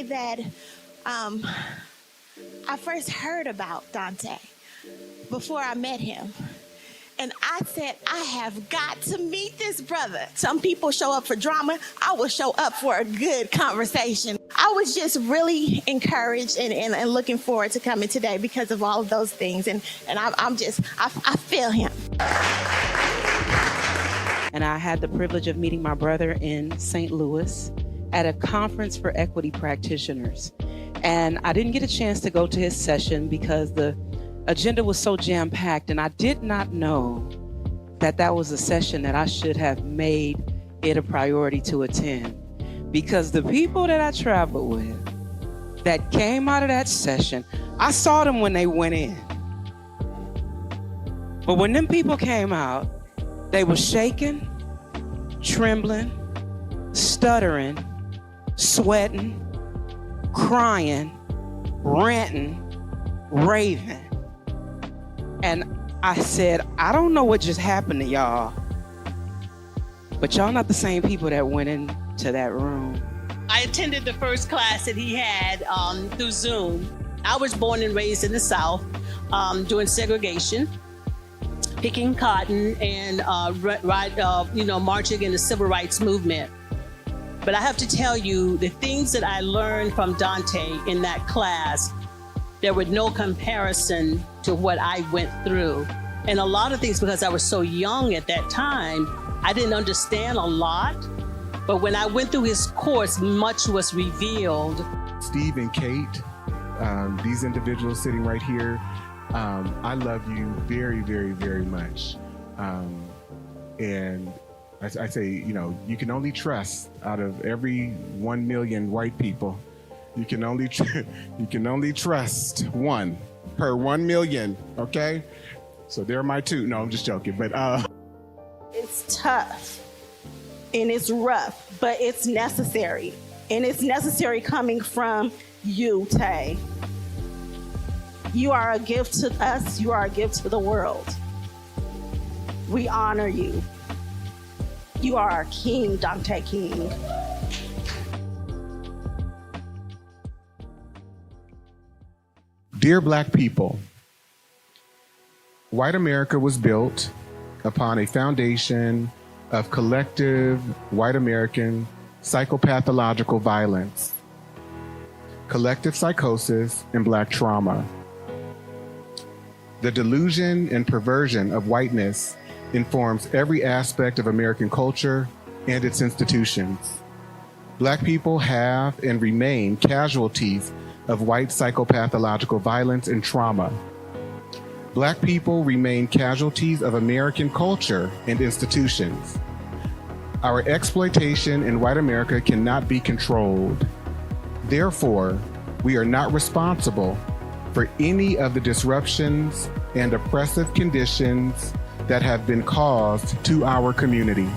day that I first heard about Dante, before I met him. And I said, I have got to meet this brother. Some people show up for drama. I will show up for a good conversation. I was just really encouraged and looking forward to coming today because of all of those things. And I feel him. And I had the privilege of meeting my brother in St. Louis at a conference for equity practitioners. And I didn't get a chance to go to his session because the agenda was so jam-packed, and I did not know that that was a session that I should have made it a priority to attend. Because the people that I traveled with that came out of that session, I saw them when they went in. But when them people came out, they were shaking, trembling, stuttering, sweating, crying, ranting, raving. And I said, I don't know what just happened to y'all, but y'all not the same people that went into that room. I attended the first class that he had through Zoom. I was born and raised in the South during segregation, picking cotton and marching in the civil rights movement. But I have to tell you, the things that I learned from Dante in that class, there was no comparison to what I went through. And a lot of things, because I was so young at that time, I didn't understand a lot. But when I went through his course, much was revealed. Steve and Kate, these individuals sitting right here, I love you very, very, very much. And I say, you can only trust out of every 1 million white people. You can only trust one per 1 million, okay? So they're my two. No, I'm just joking, but It's tough and it's rough, but it's necessary. And it's necessary coming from you, Tay. You are a gift to us. You are a gift to the world. We honor you. You are our king, Dante King. Dear Black people, white America was built upon a foundation of collective white American psychopathological violence, collective psychosis, and Black trauma. The delusion and perversion of whiteness informs every aspect of American culture and its institutions. Black people have and remain casualties of white psychopathological violence and trauma. Black people remain casualties of American culture and institutions. Our exploitation in white America cannot be controlled. Therefore, we are not responsible for any of the disruptions and oppressive conditions that have been caused to our community.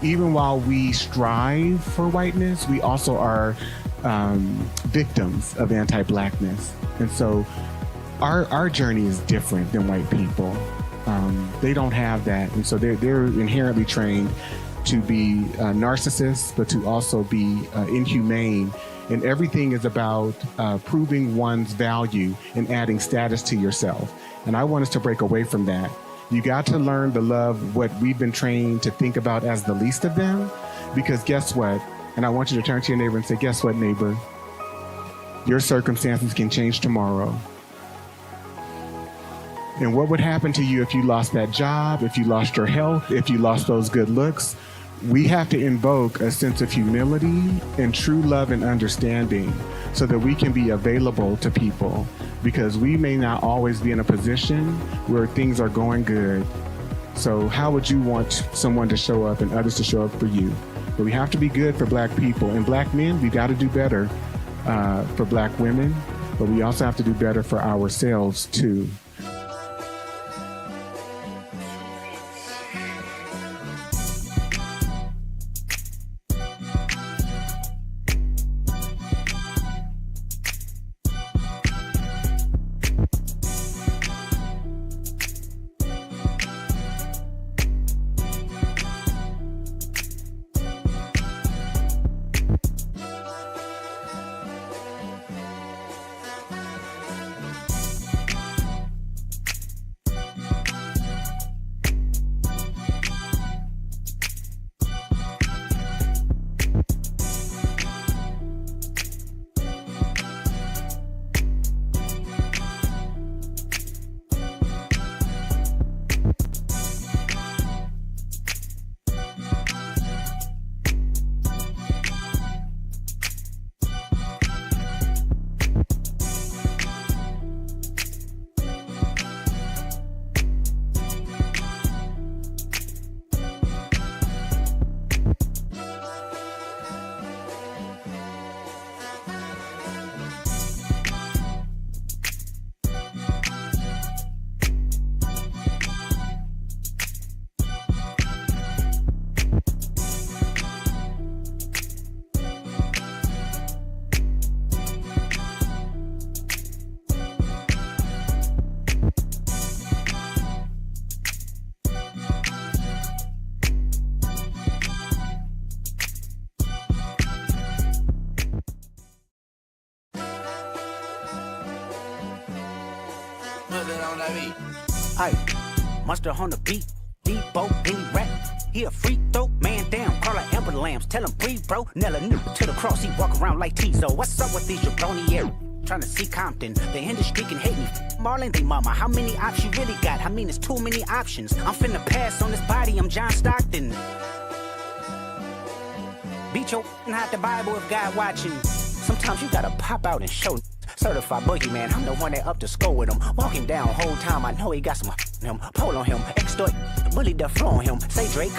Even while we strive for whiteness, we also are victims of anti-Blackness. And so our journey is different than white people. They don't have that. And so they're inherently trained to be narcissists, but to also be inhumane. And everything is about proving one's value and adding status to yourself. And I want us to break away from that. You got to learn to love what we've been trained to think about as the least of them, because guess what? And I want you to turn to your neighbor and say, guess what, neighbor? Your circumstances can change tomorrow. And what would happen to you if you lost that job, if you lost your health, if you lost those good looks? We have to invoke a sense of humility and true love and understanding so that we can be available to people, because we may not always be in a position where things are going good. So how would you want someone to show up and others to show up for you? But we have to be good for Black people. And Black men, we got to do better for Black women, but we also have to do better for ourselves too. Aye, monster on the beat, Debo, any rap. He a freak throw, man down, call her Amber Lambs, tell him breathe, bro. Nella new to the cross, he walk around like Tizo. What's up with these jabroni air? Trying to see Compton, the industry can hate me. Marlon, they mama, how many options you really got? I mean, it's too many options. I'm finna pass on this body, I'm John Stockton. Beat your hide the Bible if God watching. Sometimes you gotta pop out and show. Certified boogeyman, I'm the one that up to score with him. Walking down whole time, I know he got some him. Pull on him, extort, bully the flow on him. Say Drake,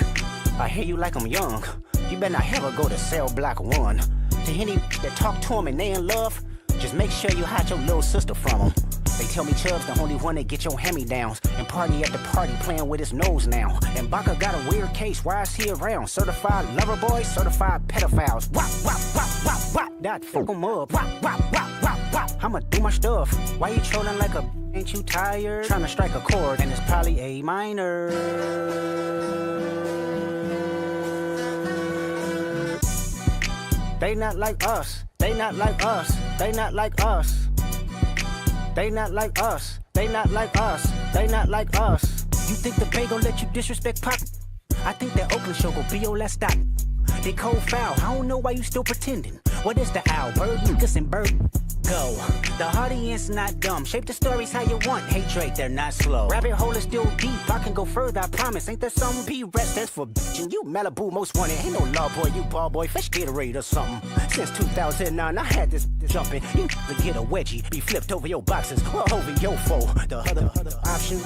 I hear you like I'm young. You better not ever go to cell block 1. To any that talk to him and they in love, just make sure you hide your little sister from him. They tell me Chubb's the only one that get your hand-me-downs. And party at the party playing with his nose now. And Baca got a weird case, why is he around? Certified lover boys, certified pedophiles. Wop, wop, wop, wop, wop. That fuck him up. Wop, wop, wop, wop, wop. I'ma do my stuff. Why you trolling like a ain't you tired? Trying to strike a chord and it's probably A minor. They not like us. They not like us. They not like us. They not like us. They not like us. They not like us. You think the Bay gon' let you disrespect Pop? I think that Oakland show gon' be your last stop. They cold foul. I don't know why you still pretending. What is the owl? Bird, Lucas, and Bird. Go. The audience not dumb. Shape the stories how you want. Hey Drake, they're not slow. Rabbit hole is still deep. I can go further, I promise. Ain't there some P-rest that's for bitchin'? You Malibu most wanted. Ain't no law boy, you ball boy. Fish Gatorade or something. Since 2009, I had this jumping. You to get a wedgie. Be flipped over your boxes or over your foe. The other option.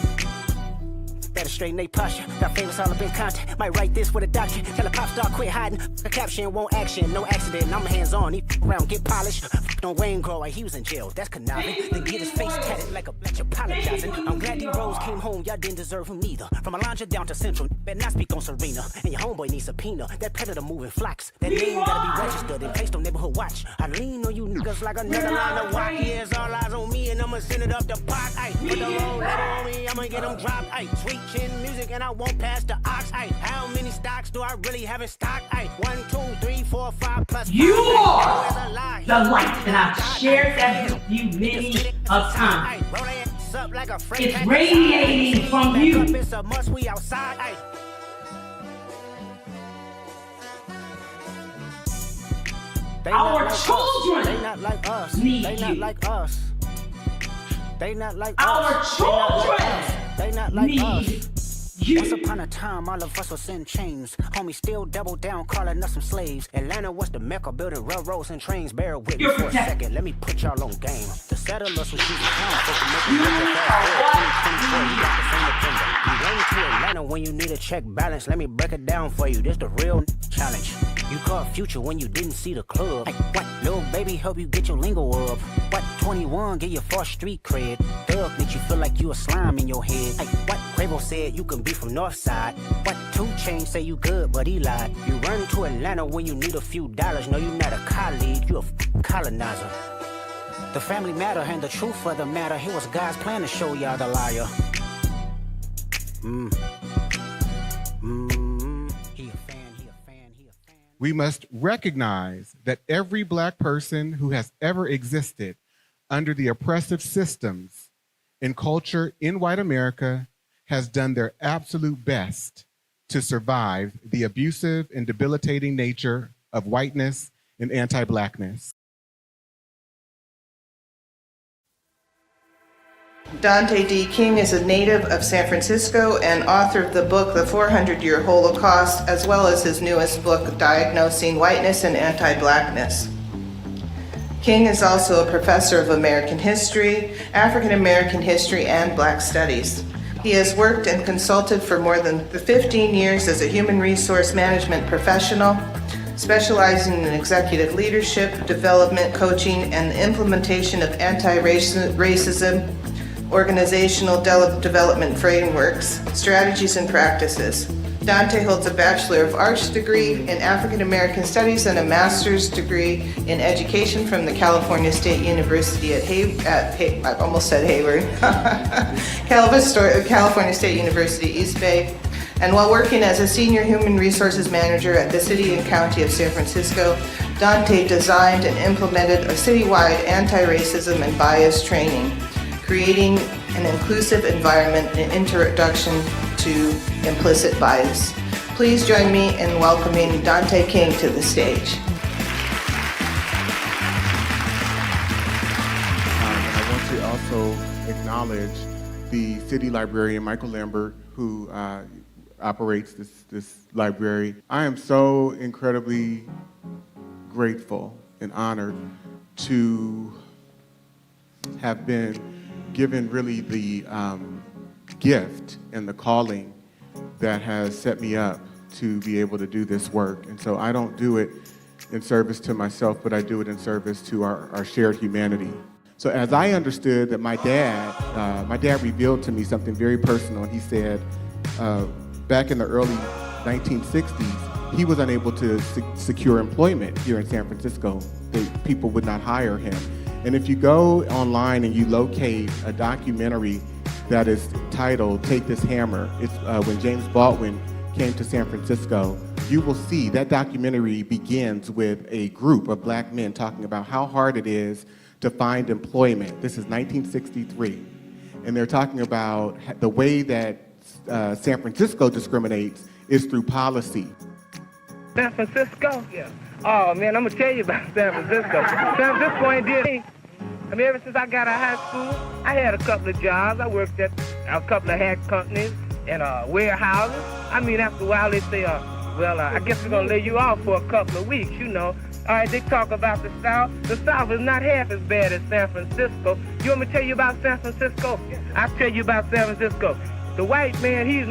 Better straighten they posture. Got famous all up in content. Might write this with a doctor. Tell a pop star quit hiding. A caption won't action. No accident. I'm hands on. He around get polished. On Wayne Grow like he was in jail. That's conniving. Then get his face tatted like a bitch apologizing. I'm glad D Rose came home. Y'all didn't deserve him neither. From Alondra down to Central. Better not speak on Serena. And your homeboy needs subpoena. That predator moving flocks. That name gotta be registered and placed on neighborhood watch. I lean on you niggas like another line of walk. Yeah, it's all eyes on me and I'ma send it up the pot. Ay, put the wrong letter on me. I'ma get them dropped. Ay, sweet chin music and I won't pass the ox. Ay, how many stocks do I really have in stock? Ay, 1, 2, 3, 4, 5 plus. You are the light, and I've shared that with you many of times. It's radiating from you. It's a must, we outside. Ay. Our children They not like us. need They not you. like us. They not like Our us. children They not like us. need you. Once upon a time, all of us was in chains. Homie still double down, calling us some slaves. Atlanta was the mecca, building railroads and trains. Bear with me You're for a protected. second, let me put y'all on game. The settlers was using town, folks to make You them look are fast. what 2024, you got the same agenda. You run to Atlanta when you need a check balance. Let me break it down for you. This the real challenge. You caught Future when you didn't see the club. Like, what? Little baby help you get your lingo up. What? 21 get your first street cred. Thug make you feel like you a slime in your head. Like, what? Quavo said you can be from North Side. What? 2 Chainz say you good, but he lied. You run to Atlanta when you need a few dollars. No, you're not a colleague, you a colonizer. The family matter and the truth of the matter. It was God's plan to show y'all the liar. He a fan. We must recognize that every Black person who has ever existed under the oppressive systems and culture in white America has done their absolute best to survive the abusive and debilitating nature of whiteness and anti-Blackness. Dante D. King is a native of San Francisco and author of the book The 400-Year Holocaust, as well as his newest book, Diagnosing Whiteness and Anti-Blackness. King is also a professor of American history, African American history, and Black studies. He has worked and consulted for more than 15 years as a human resource management professional, specializing in executive leadership, development, coaching, and the implementation of anti-racism, organizational development frameworks, strategies, and practices. Dante holds a Bachelor of Arts degree in African American Studies and a Master's degree in Education from the California State University at I almost said Hayward, California State University, East Bay. And while working as a senior human resources manager at the City and County of San Francisco, Dante designed and implemented a citywide anti-racism and bias training, creating an an inclusive environment and introduction to implicit bias. Please join me in welcoming Dante King to the stage. I want to also acknowledge the city librarian, Michael Lambert, who operates this library. I am so incredibly grateful and honored to have been given really the gift and the calling that has set me up to be able to do this work. And so I don't do it in service to myself, but I do it in service to our shared humanity. So as I understood that my dad revealed to me something very personal. And he said, back in the early 1960s, he was unable to secure employment here in San Francisco. People would not hire him. And if you go online and you locate a documentary that is titled Take This Hammer, it's when James Baldwin came to San Francisco, you will see that documentary begins with a group of black men talking about how hard it is to find employment. This is 1963. And they're talking about the way that San Francisco discriminates is through policy. San Francisco? Yeah. Oh man, I'm gonna tell you about San Francisco. San Francisco ain't did anything. I mean, ever since I got out of high school, I had a couple of jobs. I worked at a couple of hat companies and warehouses. I mean, after a while they say, well, I guess we're gonna lay you off for a couple of weeks, you know. All right, they talk about the South. The South is not half as bad as San Francisco. You want me to tell you about San Francisco? I'll tell you about San Francisco. The white man, he's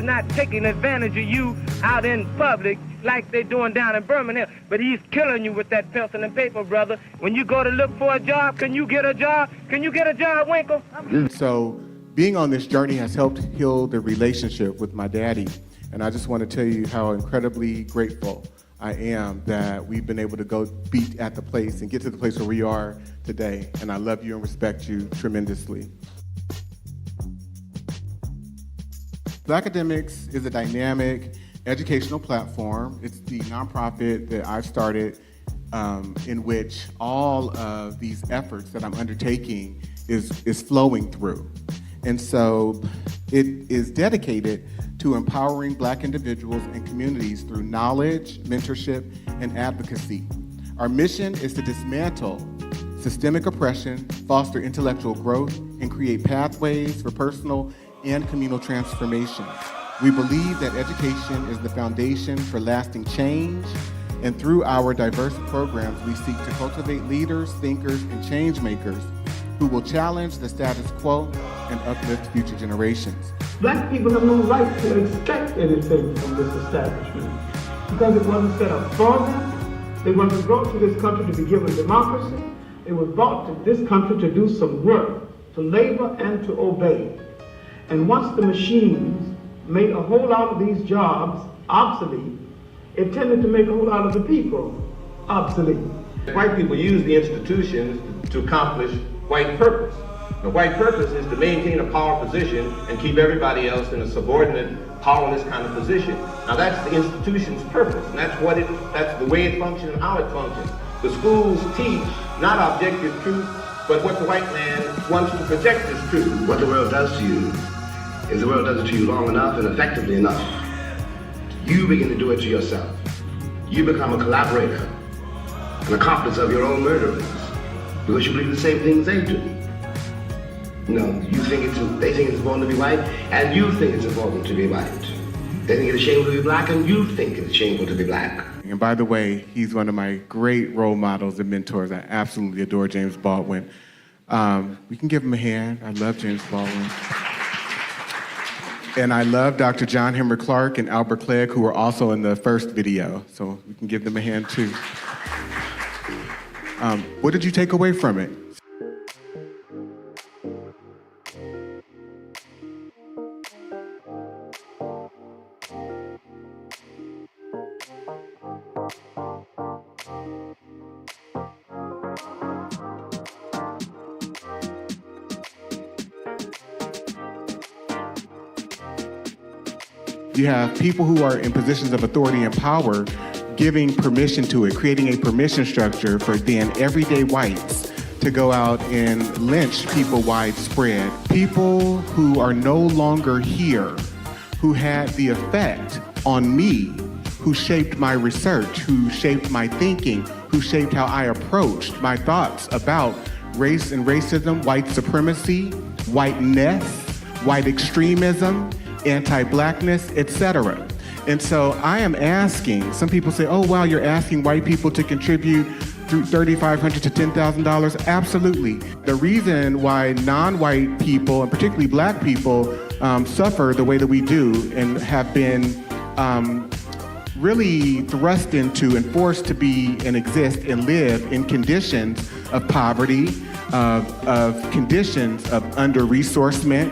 not taking advantage of you out in public like they're doing down in Birmingham, but he's killing you with that pencil and paper, brother. When you go to look for a job, can you get a job? Can you get a job, Winkle? So being on this journey has helped heal the relationship with my daddy. And I just want to tell you how incredibly grateful I am that we've been able to go be at the place and get to the place where we are today. And I love you and respect you tremendously. Blackademics is a dynamic educational platform. It's the nonprofit that I've started in which all of these efforts that I'm undertaking is flowing through. And so it is dedicated to empowering Black individuals and communities through knowledge, mentorship, and advocacy. Our mission is to dismantle systemic oppression, foster intellectual growth, and create pathways for personal and communal transformation. We believe that education is the foundation for lasting change, and through our diverse programs, we seek to cultivate leaders, thinkers, and change makers who will challenge the status quo and uplift future generations. Black people have no right to expect anything from this establishment because it wasn't set up for them. They wasn't brought to this country to be given democracy. It was brought to this country to do some work, to labor and to obey. And once the machines made a whole lot of these jobs obsolete, it tended to make a whole lot of the people obsolete. White people use the institutions to accomplish white purpose. The white purpose is to maintain a power position and keep everybody else in a subordinate, powerless kind of position. Now that's the institution's purpose, and that's the way it functions and how it functions. The schools teach not objective truth, but what the white man wants to project as truth. What the world does to you is the world does it to you long enough and effectively enough. You begin to do it to yourself. You become a collaborator, an accomplice of your own murderers, because you believe the same things they do. No, they think it's important to be white, and you think it's important to be white. They think it's shameful to be black, and you think it's shameful to be black. And by the way, he's one of my great role models and mentors. I absolutely adore James Baldwin. We can give him a hand. I love James Baldwin. And I love Dr. John Henry Clark and Albert Clegg, who were also in the first video. So we can give them a hand too. What did you take away from it? You have people who are in positions of authority and power giving permission to it, creating a permission structure for then everyday whites to go out and lynch people widespread. People who are no longer here, who had the effect on me, who shaped my research, who shaped my thinking, who shaped how I approached my thoughts about race and racism, white supremacy, whiteness, white extremism, anti-blackness, etc. And so I am asking, some people say, oh, wow, you're asking white people to contribute through $3,500 to $10,000. Absolutely. The reason why non-white people, and particularly black people, suffer the way that we do and have been really thrust into and forced to be and exist and live in conditions of poverty, of conditions of under-resourcement,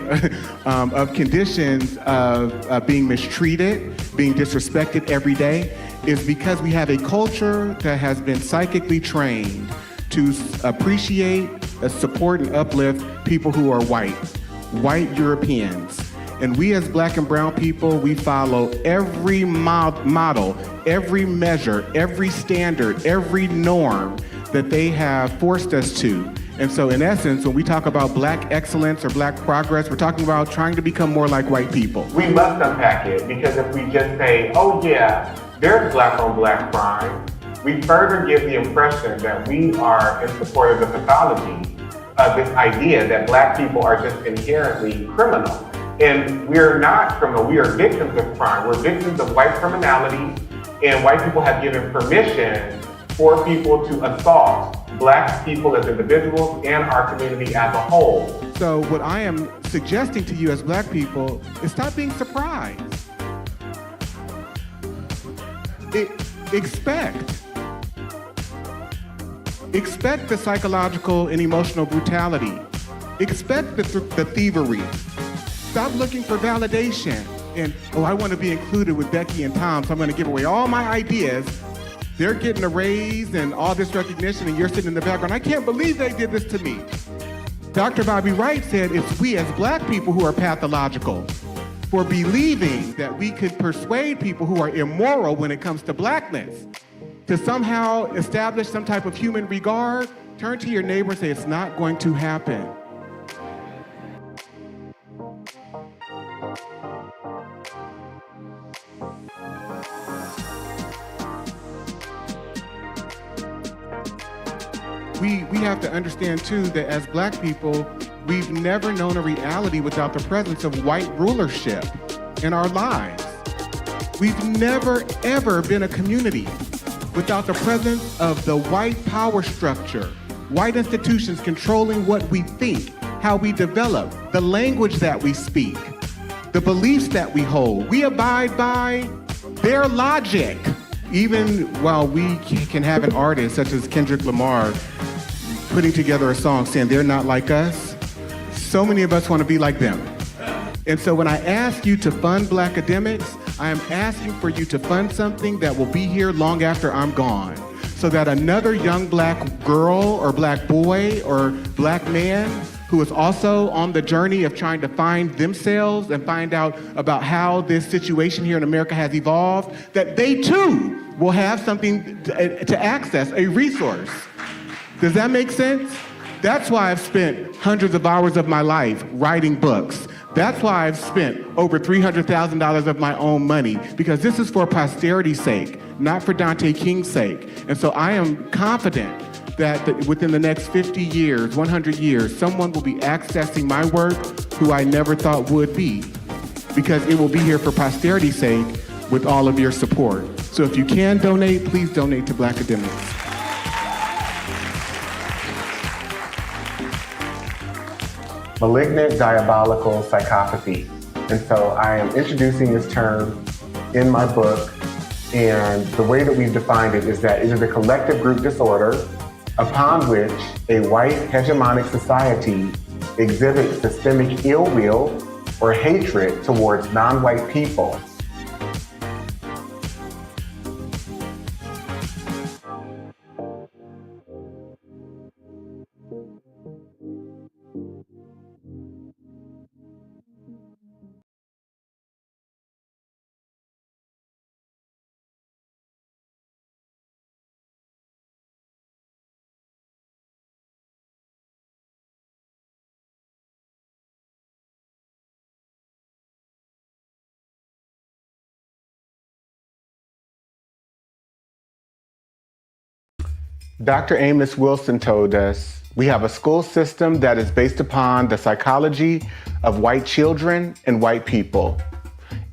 of conditions of being mistreated, being disrespected every day, is because we have a culture that has been psychically trained to appreciate, support, and uplift people who are white Europeans. And we as black and brown people, we follow every model, every measure, every standard, every norm that they have forced us to. And so in essence, when we talk about black excellence or black progress, we're talking about trying to become more like white people. We must unpack it, because if we just say, oh yeah, there's black on black crime, we further give the impression that we are in support of the pathology of this idea that black people are just inherently criminal. And we're not criminal, we are victims of crime. We're victims of white criminality, and white people have given permission for people to assault black people as individuals and our community as a whole. So what I am suggesting to you as black people is stop being surprised. Expect the psychological and emotional brutality. Expect the thievery. Stop looking for validation. And, oh, I want to be included with Becky and Tom, so I'm going to give away all my ideas. They're getting a raise and all this recognition, and you're sitting in the background. I can't believe they did this to me. Dr. Bobby Wright said it's we as black people who are pathological for believing that we could persuade people who are immoral when it comes to blackness to somehow establish some type of human regard. Turn to your neighbor and say, it's not going to happen. We have to understand too that as black people, we've never known a reality without the presence of white rulership in our lives. We've never ever been a community without the presence of the white power structure, white institutions controlling what we think, how we develop, the language that we speak, the beliefs that we hold. We abide by their logic. Even while we can have an artist such as Kendrick Lamar putting together a song saying they're not like us, so many of us want to be like them. And so when I ask you to fund black academics, I am asking for you to fund something that will be here long after I'm gone, so that another young black girl or black boy or black man who is also on the journey of trying to find themselves and find out about how this situation here in America has evolved, that they too will have something to access, a resource. Does that make sense? That's why I've spent hundreds of hours of my life writing books. That's why I've spent over $300,000 of my own money, because this is for posterity's sake, not for Dante King's sake. And so I am confident that within the next 50 years, 100 years, someone will be accessing my work who I never thought would be, because it will be here for posterity's sake with all of your support. So if you can donate, please donate to Black Academics. Malignant diabolical psychopathy. And so I am introducing this term in my book, and the way that we've defined it is that it is a collective group disorder upon which a white hegemonic society exhibits systemic ill will or hatred towards non-white people. Dr. Amos Wilson told us, we have a school system that is based upon the psychology of white children and white people.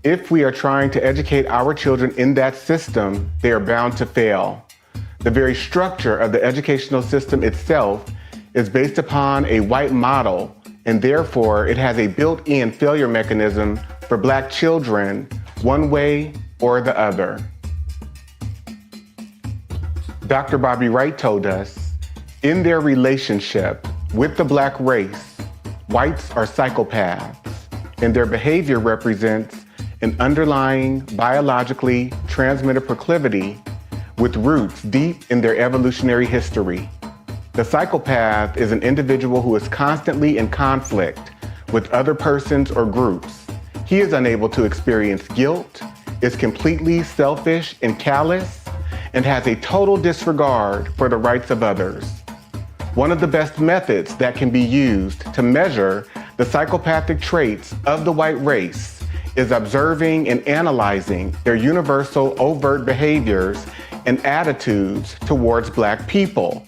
If we are trying to educate our children in that system, they are bound to fail. The very structure of the educational system itself is based upon a white model, and therefore it has a built-in failure mechanism for Black children, one way or the other. Dr. Bobby Wright told us, in their relationship with the Black race, whites are psychopaths, and their behavior represents an underlying biologically transmitted proclivity with roots deep in their evolutionary history. The psychopath is an individual who is constantly in conflict with other persons or groups. He is unable to experience guilt, is completely selfish and callous, and has a total disregard for the rights of others. One of the best methods that can be used to measure the psychopathic traits of the white race is observing and analyzing their universal overt behaviors and attitudes towards Black people.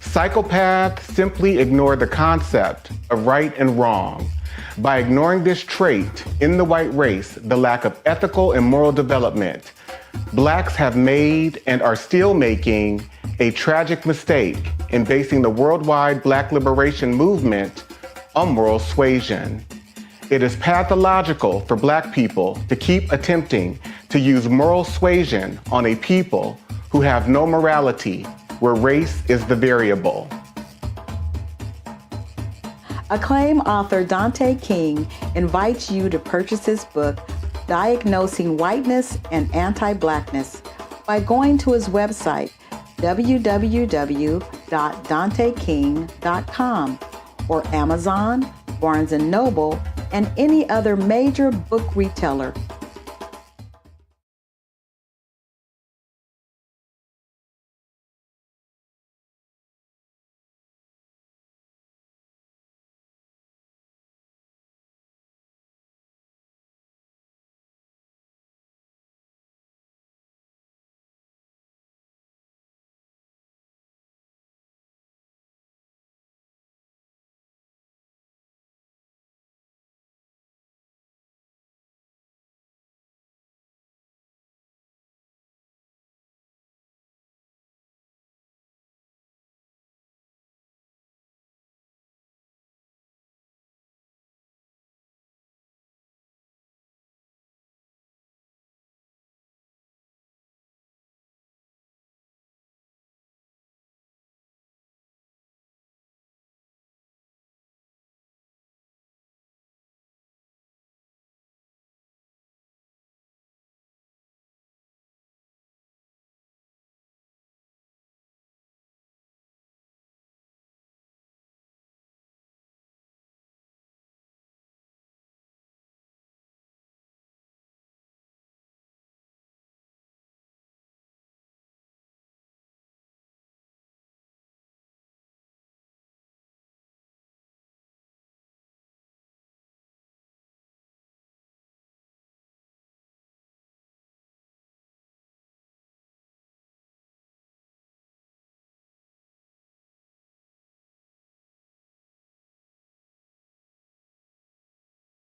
Psychopaths simply ignore the concept of right and wrong. By ignoring this trait in the white race, the lack of ethical and moral development, Blacks have made and are still making a tragic mistake in basing the worldwide Black liberation movement on moral suasion. It is pathological for Black people to keep attempting to use moral suasion on a people who have no morality, where race is the variable. Acclaimed author Dante King invites you to purchase his book, Diagnosing Whiteness and Anti-Blackness, by going to his website, www.danteking.com, or Amazon, Barnes & Noble, and any other major book retailer